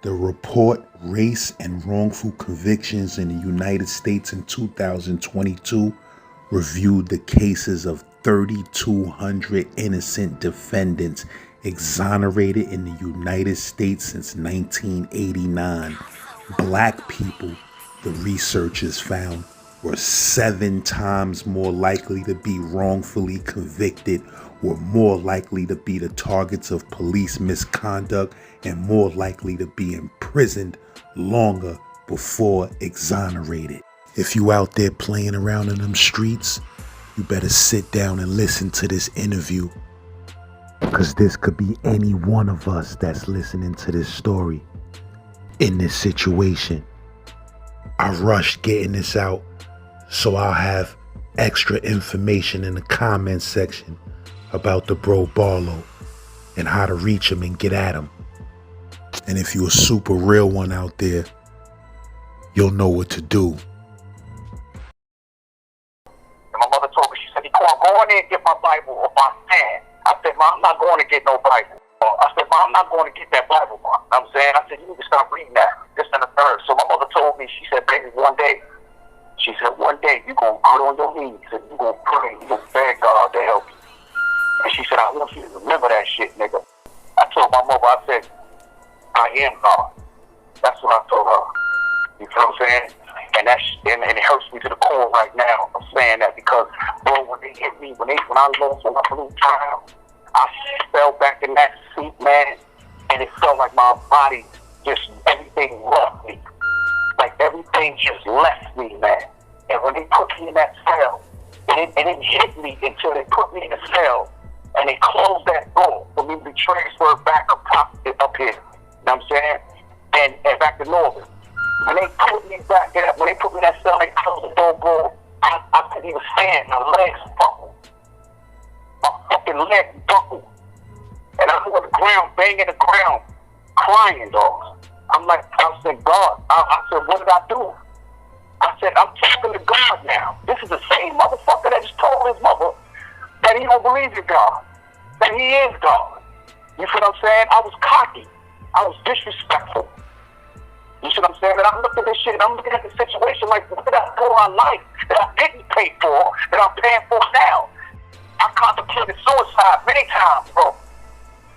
The report, Race and Wrongful Convictions in the United States in 2022, reviewed the cases of 3,200 innocent defendants exonerated in the United States since 1989. Black people, the researchers found, were 7 times more likely to be wrongfully convicted, were more likely to be the targets of police misconduct, and more likely to be imprisoned longer before exonerated. If you out there playing around in them streets, you better sit down and listen to this interview, because this could be any one of us that's listening to this story in this situation. I rushed getting this out, so I'll have extra information in the comments section about the bro Barlo and how to reach him and get at him. And if you're a super real one out there, you'll know what to do. And my mother told me, she said, go in there and get my Bible or my stand. I said, Mom, I'm not going to get no Bible. I said, Mom, I'm not going to get that Bible, Mom. You know what I'm saying? I said, you need to start reading that. This and the third. So my mother told me, she said, baby, one day you're going to get on your knees and you're going to pray, you're going to beg God to help you. And she said, I want you to remember that shit, nigga. I told my mother, I said, I am God. That's what I told her. You feel what I'm saying? And and it hurts me to the core right now of saying that, because, bro, when they hit me, when I blew time, I fell back in that seat, man, and it felt like my body just, everything left me. Like everything just left me, man. And when they put me in that cell, and it hit me until they put me in the cell, and they closed that door for me to be transferred back up here. You know what I'm saying? And back to Northern. When they put me back in that cell, they closed the door, bro. I couldn't even stand. My legs buckled. My fucking leg buckled. And I was on the ground, banging the ground, crying, dog. I said, God. I said, what did I do? I said, I'm talking to God now. This is the same motherfucker that just told his mother that he don't believe in God, that he is God. You feel what I'm saying? I was cocky. I was disrespectful. You see what I'm saying? And I looked at this shit, and I'm looking at the situation like, look at that for my life that I didn't pay for, that I'm paying for now. I contemplated suicide many times, bro.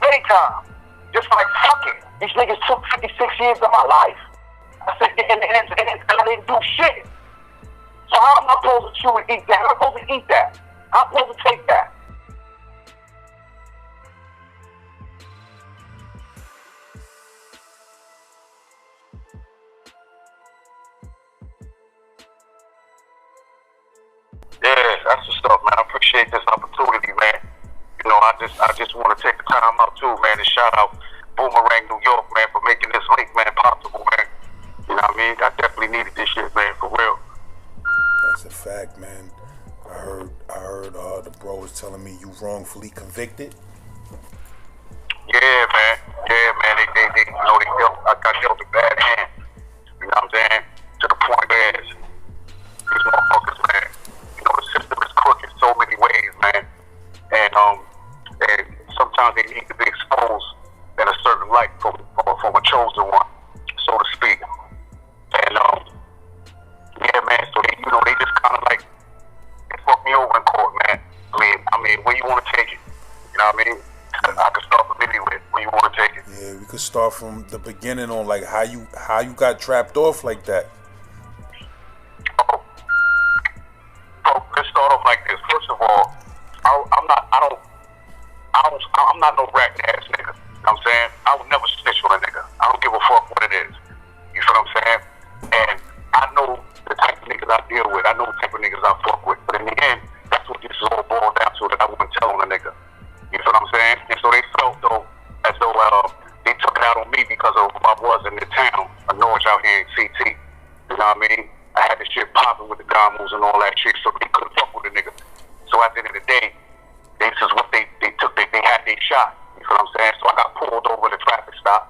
Many times. Just like, fuck it. These niggas took 56 years of my life. I said, and I didn't do shit. So how am I supposed to chew and eat that? How am I supposed to eat that? How am I supposed to take that? Yeah, that's what's up, man. I appreciate this opportunity, man. You know, I just want to take the time out too, man, and shout out Boomerang, New York, man, for making this link, man, possible, man. You know what I mean? I definitely needed this shit, man, for real. That's a fact, man. I heard the bro was telling me you wrongfully convicted. Yeah, man. They you know, I got dealt a bad hand. You know what I'm saying? To the point where these motherfuckers, man, you know, the system is crooked so many ways, man. And sometimes they need to be exposed in a certain light from a chosen one, so to speak. And yeah, man. So they just kind of like they fucked me over in court, man. I mean, where you want to take it? You know what I mean? I can start from anywhere. Where you want to take it? Yeah, we could start from the beginning on like how you got trapped off like that. Oh, let's start off like this. First of all, I'm not no rat ass nigga. You know what I'm saying? I would never snitch on a nigga. I don't give a fuck what it is. You feel what I'm saying? And I know the type of niggas I deal with. I know the type of niggas I fuck with. But in the end, that's what this is all boiled down to, that I wouldn't tell on a nigga. You feel what I'm saying? And so they felt as though they took it out on me because of who I was in the town, a Norwich out here in CT. You know what I mean? I had this shit popping with the Gamos and all that shit, so they couldn't fuck with a nigga. So at the end of the day, this is what they took. They had their shot. You feel what I'm saying? So I got pulled over at a traffic stop,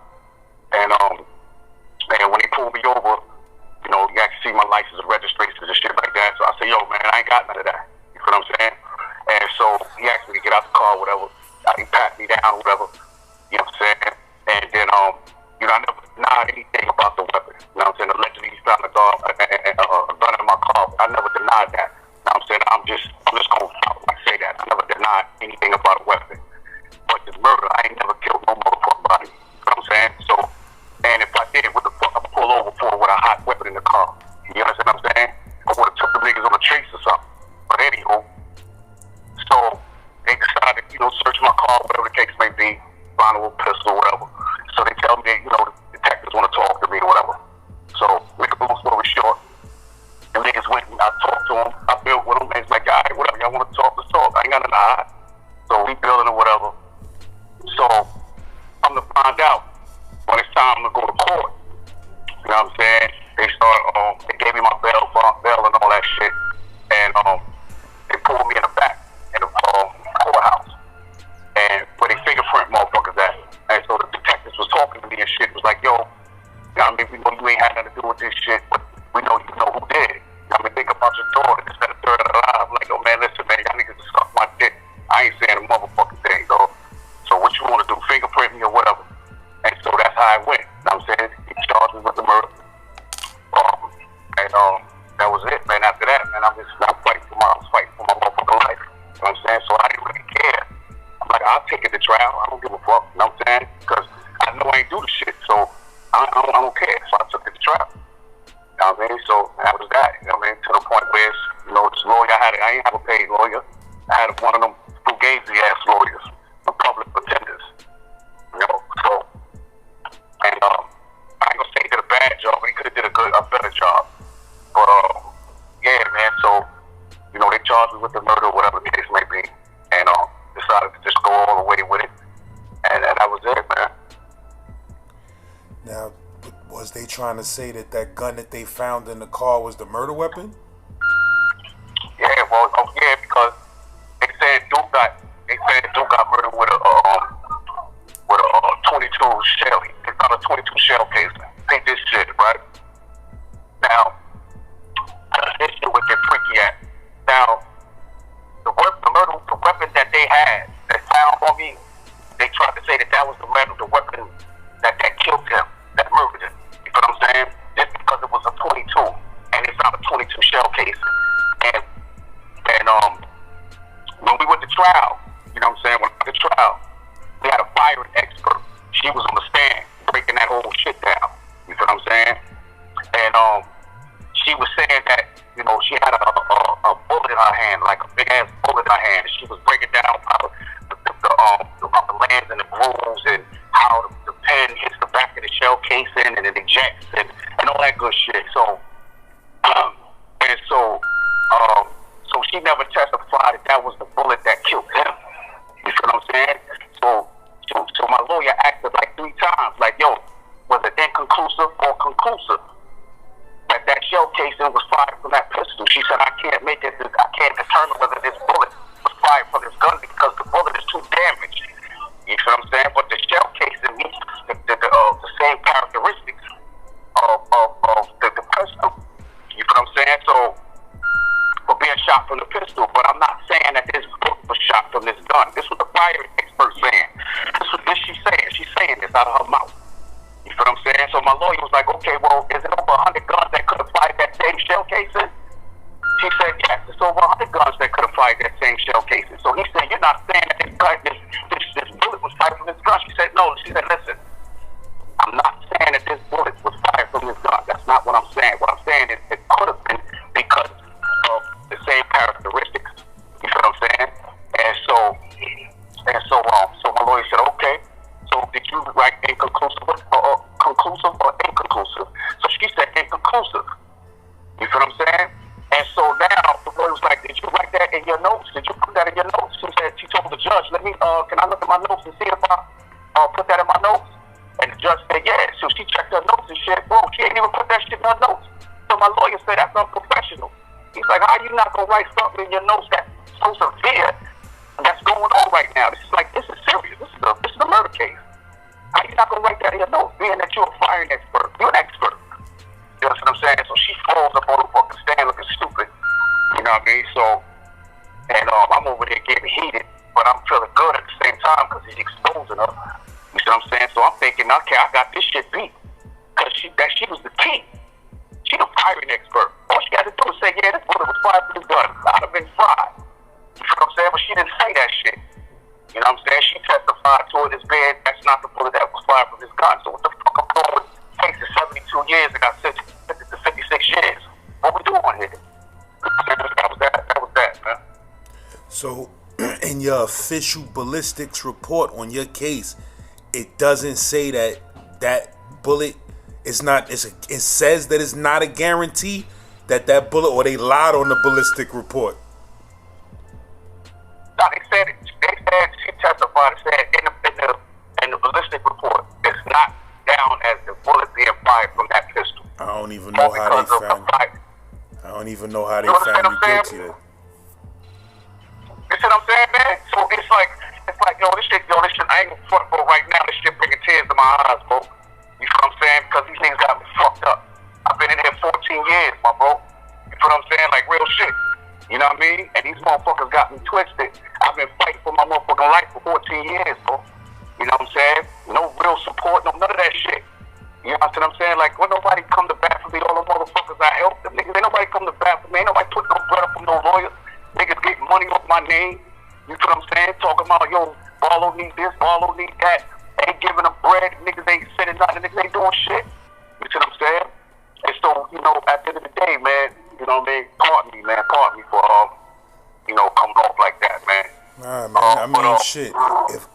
and when they pulled me over, you know, you actually see my license and registrations and shit like that. So I said, yo, man, I ain't got none of that. You feel what I'm saying? And so he asked me to get out the car, whatever. He pat me down, whatever. You know what I'm saying? And then, you know, I never denied denied anything about the weapon. You know what I'm saying? Allegedly, he found a gun in my car. I never denied that. You know what I'm saying? I'm just going to say that. I never denied anything about a weapon. But the murder, I ain't never killed no motherfucking body. You know what I'm saying? So, and if I did, what the fuck I'd pull over for with a hot weapon in the car? You understand what I'm saying? I would have took the niggas on a chase or something. But anywho, so they decided, search my car, whatever the case may be, find a little pistol, whatever. So they tell me that, the detectives want to talk to me or whatever. So, make a long story short, the niggas went and I talked to them. I built with them, and it's like, all right, whatever, y'all want to talk, let's talk. I ain't got nothing to hide. So we building or whatever. So I'm to find out when it's time to go to court. You know what I'm saying? They gave me my bail and all that shit. And they pulled me in the back in the courthouse. And where they fingerprint motherfuckers at. And so the detectives was talking to me and shit. Was like, yo, we know you ain't had nothing to do with this shit, but we know you know who did it. Think about your daughter, this, that, and third, I'm like, yo, man, listen, man, y'all niggas just suck my dick. I ain't saying a motherfucking thing, though. So what you want to do, fingerprint me or whatever. And so that's how I went. You know what I'm saying? He charged me with the murder. That was it, man. After that, man, I'm fighting for my motherfucking life. You know what I'm saying? So I didn't really care. I'm like, I'll take it to trial. I don't give a fuck. You know what I'm saying? Because I know I ain't do the shit, so I don't care. So I took it to trial. You know what I mean? So that was that. You know what I mean? To the point where, this lawyer, I ain't have a paid lawyer. I had one of them fugazi-ass lawyers, the public pretenders. So, and I ain't gonna say he did a bad job, but he could have did a better job. But, yeah, man, so, they charged me with the murder, whatever the case may be, and decided to just go all the way with it, and that was it, man. Now, was they trying to say that gun that they found in the car was the murder weapon? Yeah, well, yeah, because they said Duke got murdered with a 22 shell. They found a 22 shell case. Think this shit, right? Now, this shit was get freaky at. Now, the weapon that they had, that found on me, they tried to say that was the weapon that killed him, that murdered him. You know what I'm saying? Just because it was a 22, and they found a 22 shell case. And when we went to trial, you know what I'm saying? When we went to trial, we had a firing expert. She was on the stand breaking that whole shit down. You know what I'm saying? And she was saying that, she had a bullet in her hand, like a big ass bullet in her hand. She was breaking down about the lands and the grooves and how the pen hits the back of the shell casing and it ejects and all that good shit. So so she never testified that was the bullet that killed him. You feel what I'm saying? So my lawyer asked her like 3 times, like, yo, was it inconclusive or conclusive that shell casing was fired from that pistol? She said, I can't determine whether this bullet was fired from this gun because the bullet is too damaged. You feel what I'm saying? But the shell casing meets the same characteristics of the pistol. You feel what I'm saying? So, for being shot from the pistol, but I'm not saying that this bullet was shot from this gun. This was the firing expert saying. This she's saying. She's saying this out of her mouth. You feel what I'm saying? So my lawyer was like, okay, well, is it over 100 guns that could have fired that same shell casing? She said, yes, it's over 100 guns that could have fired that same shell casing. So he said, you're not saying that this bullet was fired from this gun. She said, no. She said, listen, I'm not saying that this bullet was fired from this gun. That's not what I'm saying. What I'm saying is it could have been because of the same characteristics. You feel what I'm saying? And so my lawyer said, okay. So did you write inconclusive or conclusive or inconclusive? So she said inconclusive. You feel what I'm saying? And so now the lawyer was like, did you write that in your notes? Did you put that in your notes? She told the judge, can I look at my notes and see if I put that in my notes? And the judge said, yeah. So she checked her notes and shit. Bro, she ain't even put that shit in her notes. So my lawyer said, that's unprofessional. He's like, how are you not gonna write something in your notes that's so severe that's going on right now? This is serious. This is a murder case. How are you not gonna write that in your notes, being that you're a firing expert? You're an expert. You know what I'm saying? So she falls up on the fucking stand looking stupid. You know what I mean? So, and I'm over there getting heated, but I'm feeling good at the same time because he's exposing her. You see what I'm saying? So I'm thinking, okay, I got this shit beat. years and got sentenced to 56 years. What we doing here? That was that, man. So, in your official ballistics report on your case, it doesn't say that bullet is not. It says that it's not a guarantee that bullet, or they lied on the ballistic report. No, they said she testified. It said in the ballistic report, it's not down as the bullet being fired from that pistol. I don't even know how they found. I don't even know how they found you guilty. You see what I'm saying, man? So it's like, yo, this shit, I ain't gonna front, bro. Right now, this shit bringing tears to my eyes, bro. You feel what I'm saying? Because these things got me fucked up. I've been in here 14 years, my bro. You feel what I'm saying? Like real shit. You know what I mean? And these motherfuckers got me twisted. I've been fighting for my motherfucking life for 14 years, bro. You know what I'm saying? No real support, none of that shit. You know what I'm saying? Like, when nobody come to bat for me, all the motherfuckers I helped them, niggas, ain't nobody come to bat for me. Ain't nobody put no bread up from no lawyers. Niggas get money off my name. You feel what I'm saying? Talking about, yo, Barlo need this, Barlo need that. Ain't giving them bread. Niggas ain't sending nothing. Niggas ain't doing shit. You see what I'm saying? And so, you know, at the end of the day, man, you know what I mean? Pardon me for, you know, coming off like that, man. Nah, man, I mean, shit. If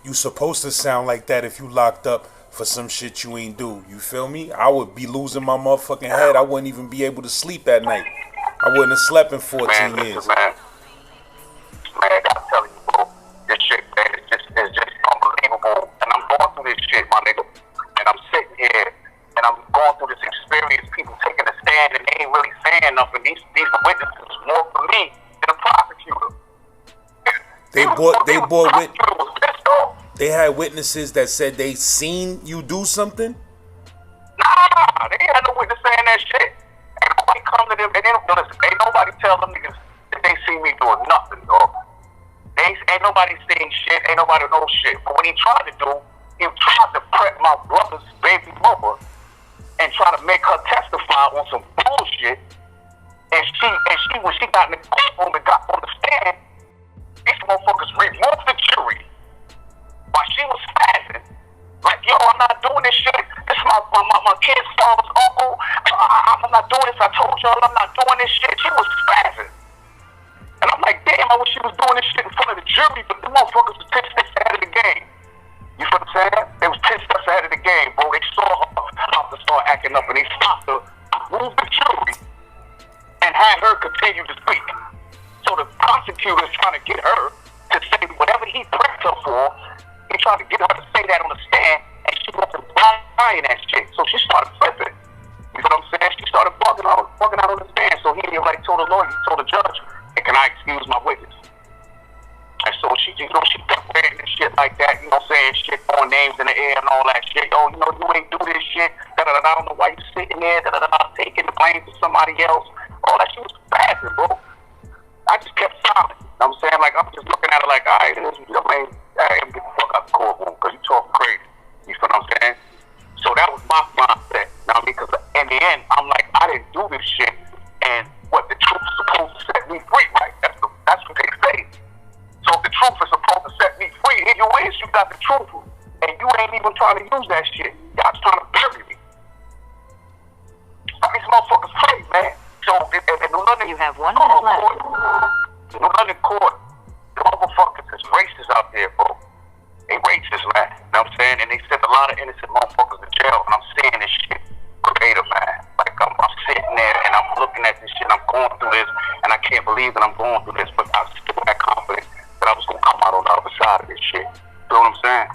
you supposed to sound like that if you locked up for some shit you ain't do. You feel me? I would be losing my motherfucking head. I wouldn't even be able to sleep at night. I wouldn't have slept in 14 years. Man, I'm telling you, bro, this shit, man, it's just unbelievable. And I'm going through this shit, my nigga. And I'm sitting here, and I'm going through this experience. People taking a stand, and they ain't really saying nothing. These witnesses more for me than a prosecutor. They had witnesses that said they seen you do something? Nah, they ain't had no witness saying that shit. Ain't nobody come to them, and ain't nobody tell them niggas that they see me doing nothing, dog. Ain't nobody saying shit, ain't nobody know shit. But what he tried to do, he tried to prep my brother's baby mother and try to make her testify on some bullshit. And she when she got in the courtroom and got on the stand, these motherfuckers removed the jury while she was spazzing. Like, yo, I'm not doing this shit. This is my kid's father's uncle. I'm not doing this. I told y'all I'm not doing this shit. She was spazzing. And I'm like, damn, I wish she was doing this shit in front of the jury, but the motherfuckers was 10 steps ahead of the game. You feel what I'm saying? They was 10 steps ahead of the game, bro. They saw her about to start acting up, and they stopped her, moved the jury, and had her continue to speak. So the prosecutor is trying to get her to say whatever he prepped her for. He tried to get her to say that on the stand, and she wasn't buying that shit. So she started flipping. You know what I'm saying? She started bugging out on the stand. So he already told the lawyer, he told the judge, hey, can I excuse my witness? And so she, you know, she kept wearing this shit like that, you know, saying shit, throwing names in the air and all that shit. Oh, you know, you ain't do this shit. I don't know why you sitting there. Taking the blame for somebody else. All that shit was passing, bro. I just kept silent. You know what I'm saying? Like, I'm just looking at it like, all right, get the fuck out the courtroom because you talking crazy. You feel what I'm saying? So that was my mindset. You know what I mean? Because in the end, I'm like, I didn't do this shit. And what the truth is supposed to set me free, right? That's what they say. So if the truth is supposed to set me free, here you is, you got the truth. And you ain't even trying to use that shit. Y'all's trying to bury me. These motherfuckers crazy, man. So in London, you have 1 minute left. In London court, the motherfuckers is racist out there, bro. They racist, man. You know what I'm saying? And they sent a lot of innocent motherfuckers to jail. And I'm seeing this shit verbatim, man. Like, I'm sitting there and I'm looking at this shit. I'm going through this. And I can't believe that I'm going through this. But I still had confidence that I was going to come out on the other side of this shit. You know what I'm saying?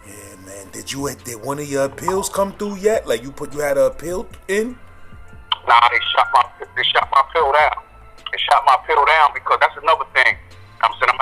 Yeah, man. Did one of your appeals come through yet? Like, you had an appeal in? Nah, they shot my appeal down. They shot my appeal down because that's another thing. I'm saying I'm